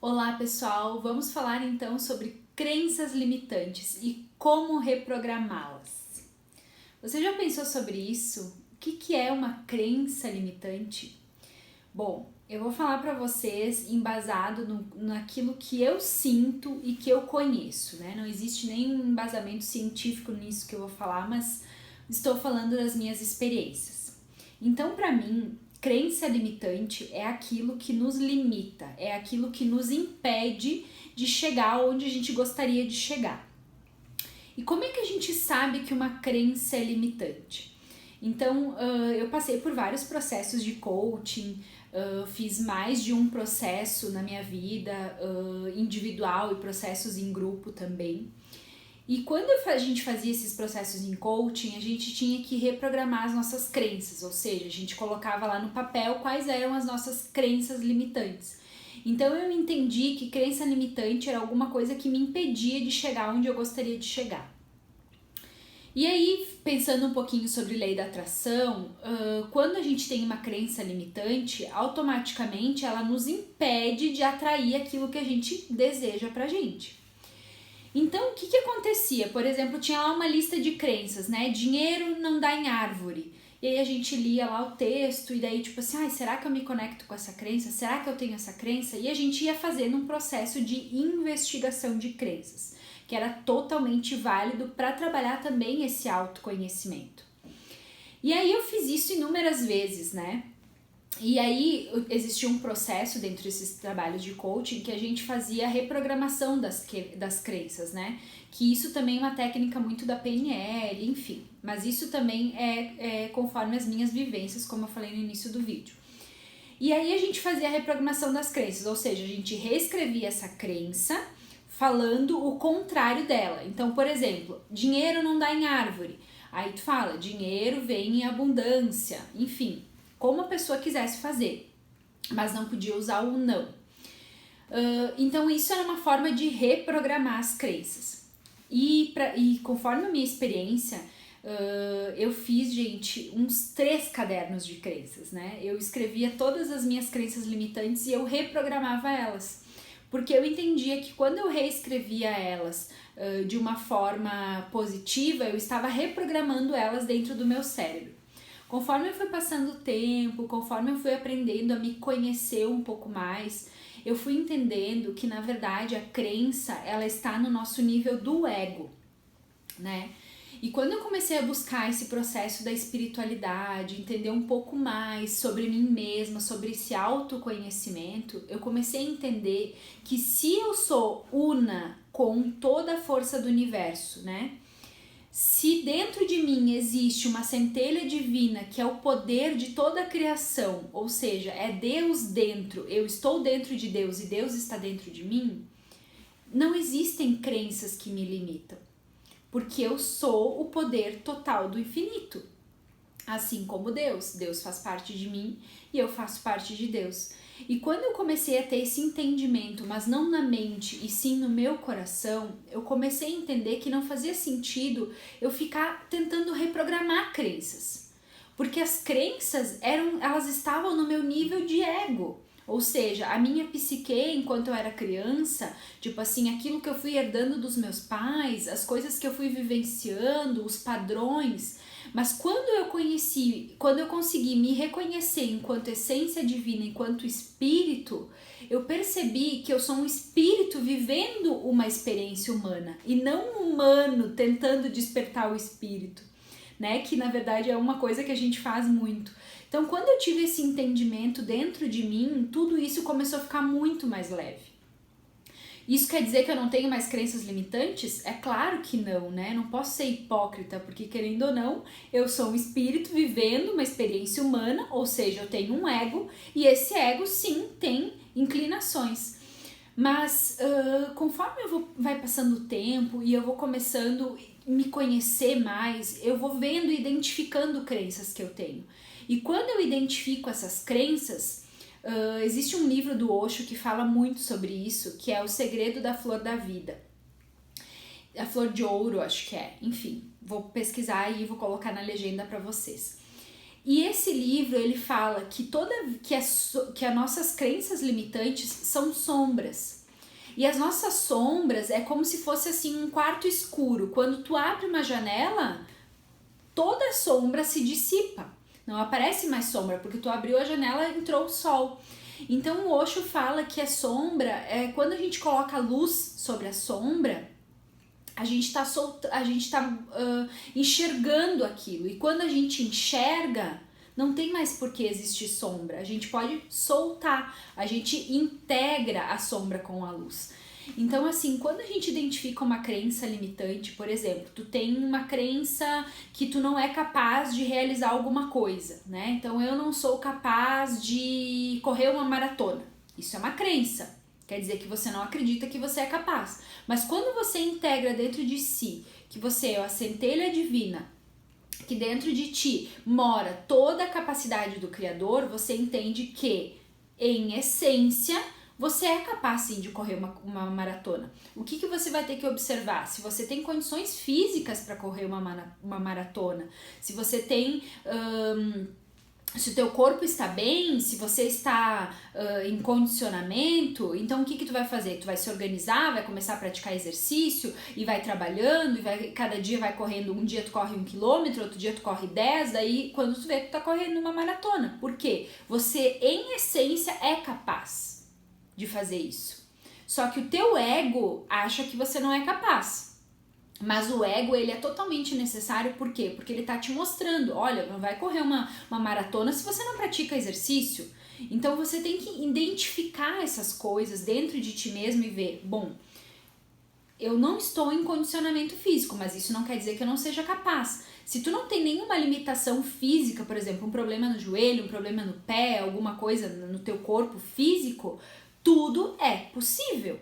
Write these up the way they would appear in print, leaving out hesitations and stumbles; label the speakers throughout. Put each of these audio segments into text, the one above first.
Speaker 1: Olá pessoal, vamos falar então sobre crenças limitantes e como reprogramá-las. Você já pensou sobre isso? O que é uma crença limitante? Bom, eu vou falar para vocês embasado naquilo que eu sinto e que eu conheço, né? Não existe nenhum embasamento científico nisso que eu vou falar, mas estou falando das minhas experiências. Então, para mim, crença limitante é aquilo que nos limita, é aquilo que nos impede de chegar onde a gente gostaria de chegar. E como é que a gente sabe que uma crença é limitante? Então, eu passei por vários processos de coaching, fiz mais de um processo na minha vida, individual e processos em grupo também. E quando a gente fazia esses processos em coaching, a gente tinha que reprogramar as nossas crenças, ou seja, a gente colocava lá no papel quais eram as nossas crenças limitantes. Então eu entendi que crença limitante era alguma coisa que me impedia de chegar onde eu gostaria de chegar. E aí, pensando um pouquinho sobre lei da atração, quando a gente tem uma crença limitante, automaticamente ela nos impede de atrair aquilo que a gente deseja pra gente. Então, o que acontecia? Por exemplo, tinha lá uma lista de crenças, né? Dinheiro não dá em árvore. E aí a gente lia lá o texto e daí tipo assim, será que eu me conecto com essa crença? Será que eu tenho essa crença? E a gente ia fazendo um processo de investigação de crenças, que era totalmente válido para trabalhar também esse autoconhecimento. E aí eu fiz isso inúmeras vezes, né? E aí existia um processo dentro desses trabalhos de coaching que a gente fazia a reprogramação das crenças, né? Que isso também é uma técnica muito da PNL, enfim. Mas isso também é conforme as minhas vivências, como eu falei no início do vídeo. E aí a gente fazia a reprogramação das crenças, ou seja, a gente reescrevia essa crença falando o contrário dela. Então, por exemplo, dinheiro não dá em árvore. Aí tu fala, dinheiro vem em abundância, enfim, como a pessoa quisesse fazer, mas não podia usar o não. Então isso era uma forma de reprogramar as crenças. E conforme a minha experiência, eu fiz, gente, uns 3 cadernos de crenças, né? Eu escrevia todas as minhas crenças limitantes e eu reprogramava elas. Porque eu entendia que quando eu reescrevia elas de uma forma positiva, eu estava reprogramando elas dentro do meu cérebro. Conforme eu fui passando o tempo, conforme eu fui aprendendo a me conhecer um pouco mais, eu fui entendendo que, na verdade, a crença, ela está no nosso nível do ego, né? E quando eu comecei a buscar esse processo da espiritualidade, entender um pouco mais sobre mim mesma, sobre esse autoconhecimento, eu comecei a entender que se eu sou una com toda a força do universo, né? Se dentro de mim existe uma centelha divina que é o poder de toda a criação, ou seja, é Deus dentro, eu estou dentro de Deus e Deus está dentro de mim, não existem crenças que me limitam, porque eu sou o poder total do infinito. Assim como Deus faz parte de mim e eu faço parte de Deus. E quando eu comecei a ter esse entendimento, mas não na mente e sim no meu coração, eu comecei a entender que não fazia sentido eu ficar tentando reprogramar crenças. Porque as crenças elas estavam no meu nível de ego. Ou seja, a minha psique, enquanto eu era criança, tipo assim, aquilo que eu fui herdando dos meus pais, as coisas que eu fui vivenciando, os padrões. Mas quando eu consegui me reconhecer enquanto essência divina, enquanto espírito, eu percebi que eu sou um espírito vivendo uma experiência humana e não um humano tentando despertar o espírito, né? Que na verdade é uma coisa que a gente faz muito. Então, quando eu tive esse entendimento dentro de mim, tudo isso começou a ficar muito mais leve. Isso quer dizer que eu não tenho mais crenças limitantes? É claro que não, né? Não posso ser hipócrita, porque querendo ou não, eu sou um espírito vivendo uma experiência humana, ou seja, eu tenho um ego, e esse ego sim tem inclinações. Mas conforme vai passando o tempo e eu vou começando a me conhecer mais, eu vou vendo e identificando crenças que eu tenho. E quando eu identifico essas crenças, existe um livro do Osho que fala muito sobre isso, que é O Segredo da Flor da Vida. A flor de ouro, acho que é. Enfim, vou pesquisar e vou colocar na legenda para vocês. E esse livro, ele fala que as nossas crenças limitantes são sombras. E as nossas sombras é como se fosse assim um quarto escuro. Quando tu abre uma janela, toda a sombra se dissipa. Não aparece mais sombra, porque tu abriu a janela e entrou o sol. Então o Osho fala que a sombra, quando a gente coloca luz sobre a sombra, a gente tá enxergando aquilo. E quando a gente enxerga, não tem mais por que existir sombra. A gente pode soltar, a gente integra a sombra com a luz. Então, assim, quando a gente identifica uma crença limitante, por exemplo, tu tem uma crença que tu não é capaz de realizar alguma coisa, né? Então, eu não sou capaz de correr uma maratona. Isso é uma crença. Quer dizer que você não acredita que você é capaz. Mas quando você integra dentro de si que você é a centelha divina, que dentro de ti mora toda a capacidade do Criador, você entende que, em essência, você é capaz sim de correr uma maratona. O que você vai ter que observar? Se você tem condições físicas para correr uma maratona, se você tem... se o teu corpo está bem, se você está em condicionamento, então o que tu vai fazer? Tu vai se organizar, vai começar a praticar exercício e vai trabalhando, e cada dia vai correndo, um dia tu corre 1 quilômetro, outro dia tu corre 10, daí quando tu vê tu tá correndo uma maratona. Por quê? Você, em essência, é capaz de fazer isso. Só que o teu ego acha que você não é capaz. Mas o ego, ele é totalmente necessário, por quê? Porque ele tá te mostrando, olha, não vai correr uma maratona se você não pratica exercício. Então você tem que identificar essas coisas dentro de ti mesmo e ver, bom, eu não estou em condicionamento físico, mas isso não quer dizer que eu não seja capaz. Se tu não tem nenhuma limitação física, por exemplo, um problema no joelho, um problema no pé, alguma coisa no teu corpo físico, tudo é possível.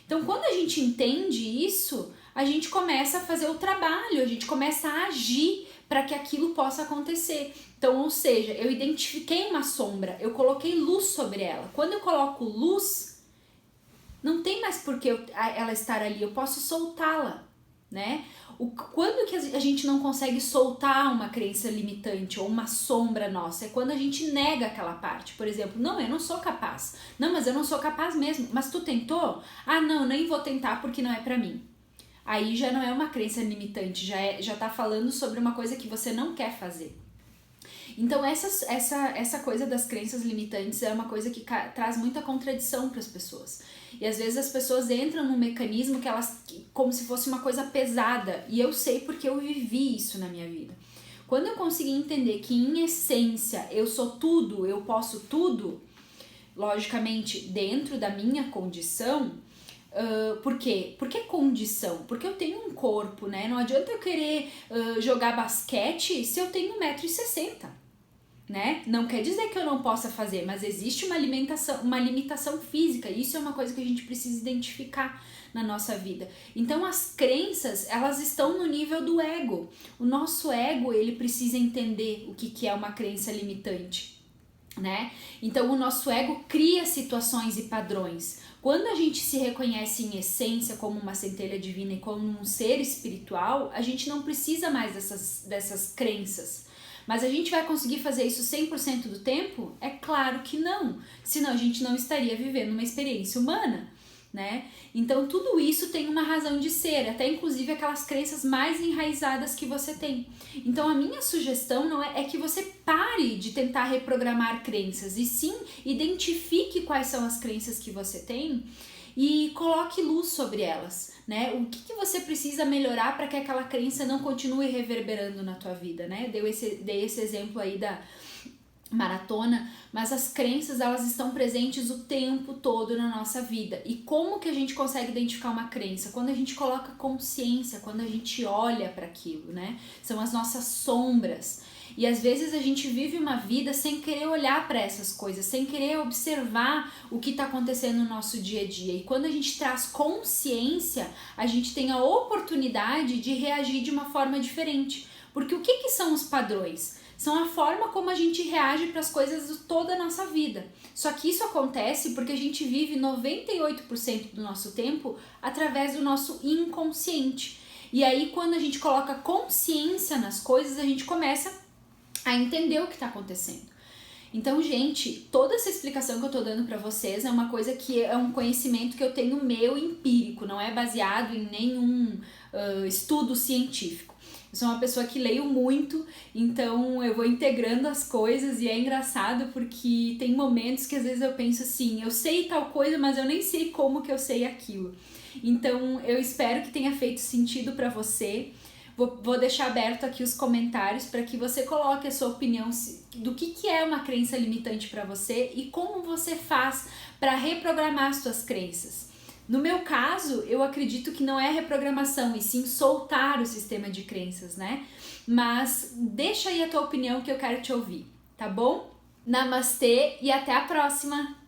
Speaker 1: Então, quando a gente entende isso, a gente começa a fazer o trabalho, a gente começa a agir para que aquilo possa acontecer. Então, ou seja, eu identifiquei uma sombra, eu coloquei luz sobre ela. Quando eu coloco luz, não tem mais por que ela estar ali, eu posso soltá-la, né? Quando que a gente não consegue soltar uma crença limitante ou uma sombra nossa? É quando a gente nega aquela parte. Por exemplo, não, eu não sou capaz. Não, mas eu não sou capaz mesmo. Mas tu tentou? Ah, não, nem vou tentar porque não é pra mim. Aí já não é uma crença limitante, já tá falando sobre uma coisa que você não quer fazer. Então essa coisa das crenças limitantes é uma coisa que traz muita contradição para as pessoas. E às vezes as pessoas entram num mecanismo como se fosse uma coisa pesada. E eu sei porque eu vivi isso na minha vida. Quando eu consegui entender que em essência eu sou tudo, eu posso tudo, logicamente dentro da minha condição. Por quê? Por que condição? Porque eu tenho um corpo, né? Não adianta eu querer jogar basquete se eu tenho 1,60 m. Né? Não quer dizer que eu não possa fazer, mas existe uma limitação física, e isso é uma coisa que a gente precisa identificar na nossa vida. Então as crenças, elas estão no nível do ego. O nosso ego, ele precisa entender o que é uma crença limitante, né? Então o nosso ego cria situações e padrões. Quando a gente se reconhece em essência como uma centelha divina e como um ser espiritual, a gente não precisa mais dessas crenças. Mas a gente vai conseguir fazer isso 100% do tempo? É claro que não, senão a gente não estaria vivendo uma experiência humana, né? Então tudo isso tem uma razão de ser, até inclusive aquelas crenças mais enraizadas que você tem. Então a minha sugestão não é que você pare de tentar reprogramar crenças, e sim identifique quais são as crenças que você tem e coloque luz sobre elas, né? O que você precisa melhorar para que aquela crença não continue reverberando na tua vida, né? Dei esse exemplo aí da maratona, mas as crenças, elas estão presentes o tempo todo na nossa vida. E como que a gente consegue identificar uma crença? Quando a gente coloca consciência, quando a gente olha para aquilo, né? São as nossas sombras. E às vezes a gente vive uma vida sem querer olhar para essas coisas, sem querer observar o que está acontecendo no nosso dia a dia. E quando a gente traz consciência, a gente tem a oportunidade de reagir de uma forma diferente. Porque o que são os padrões? São a forma como a gente reage para as coisas de toda a nossa vida. Só que isso acontece porque a gente vive 98% do nosso tempo através do nosso inconsciente. E aí, quando a gente coloca consciência nas coisas, a gente começa a entender o que está acontecendo. Então, gente, toda essa explicação que eu tô dando pra vocês é uma coisa que é um conhecimento que eu tenho meu empírico, não é baseado em nenhum estudo científico. Eu sou uma pessoa que leio muito, então eu vou integrando as coisas e é engraçado porque tem momentos que às vezes eu penso assim, eu sei tal coisa, mas eu nem sei como que eu sei aquilo. Então, eu espero que tenha feito sentido pra você. Vou deixar aberto aqui os comentários para que você coloque a sua opinião do que é uma crença limitante para você e como você faz para reprogramar as suas crenças. No meu caso, eu acredito que não é reprogramação, e sim soltar o sistema de crenças, né? Mas deixa aí a tua opinião que eu quero te ouvir, tá bom? Namastê e até a próxima!